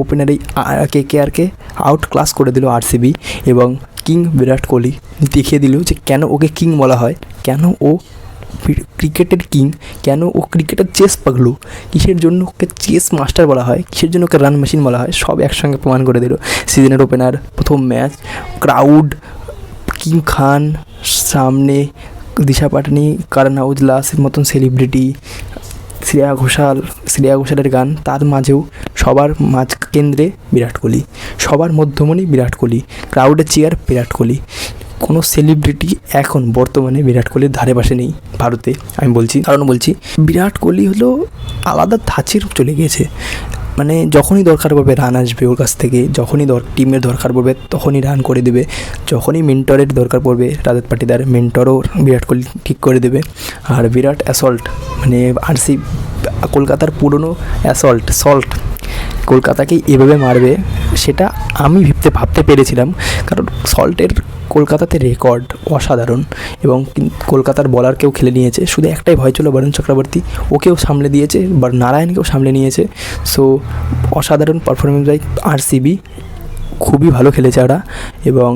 ওপেনারেই কেকেআরকে out class করে দিল RCB এবং কিং বিরাট কোহলি দেখিয়ে দিল যে কেন ওকে কিং বলা হয়, কেন ও ক্রিকেটের কিং, কেন ও ক্রিকেটের চেস পাগলু, কিসের জন্য ওকে চেস মাস্টার বলা হয়, কিসের জন্য ওকে রান মেশিন বলা হয়, সব একসঙ্গে প্রমাণ করে দিল। সিজনের ওপেনার, প্রথম ম্যাচ, ক্রাউড, কিং খান, সামনে দিশা পাটানি, কারণ আউজলাসের মতন সেলিব্রিটি, শ্রেয়া ঘোষালের গান, তার মাঝেও সবার মাঝ কেন্দ্রে বিরাট কোহলি, সবার মধ্যমণি বিরাট কোহলি, ক্রাউডের চেয়ার বিরাট কোহলি। কোনো সেলিব্রিটি এখন বর্তমানে বিরাট কোহলির ধারে পাশে নেই ভারতে, আমি বলছি কারণ বলছি বিরাট কোহলি হলো আলাদা ধাঁচের চলে গিয়েছে। মানে যখনই দরকার পড়বে রান আসবে ওর কাছ থেকে, যখনই টিমের দরকার পড়বে তখনই রান করে দেবে, যখনই মেন্টরের দরকার পড়বে রাজত পাটিদার মেন্টরও বিরাট কোহলি ঠিক করে দেবে। আর বিরাট অ্যাসল্ট, মানে কলকাতার পুরনো সল্ট কলকাতাকে এভাবে মারবে সেটা আমি ভাবতে পেরেছিলাম, কারণ সল্টের কলকাতাতে রেকর্ড অসাধারণ এবং কলকাতার বলারকেও খেলে নিয়েছে। শুধু একটাই ভয় ছিল বরুণ চক্রবর্তী, ওকেও সামলে দিয়েছে, বা নারায়ণকেও সামলে নিয়েছে। সো অসাধারণ পারফরমেন্স বাই আরসিবি, খুবই ভালো খেলেছে ওরা এবং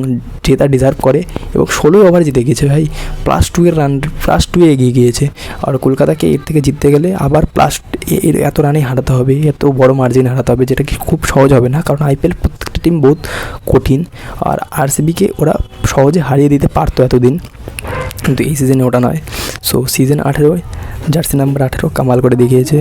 জেতা ডিজার্ভ করে এবং 16 ওভার জিতে গিয়েছে ভাই, +2 এগিয়ে গিয়েছে। আর কলকাতাকে এর থেকে জিততে গেলে আবার এত রানে হারাতে হবে, এত বড় মার্জিন হারাতে হবে, যেটা কি খুব সহজ হবে না, কারণ আইপিএল প্রত্যেকটা টিম বহুত কঠিন। আর আরসিবিকে ওরা সহজে হারিয়ে দিতে পারতো এতদিন, কিন্তু এই সিজনে ওটা নয়। So season 18 jersey number 18 Kamal করে দেখিয়েছে।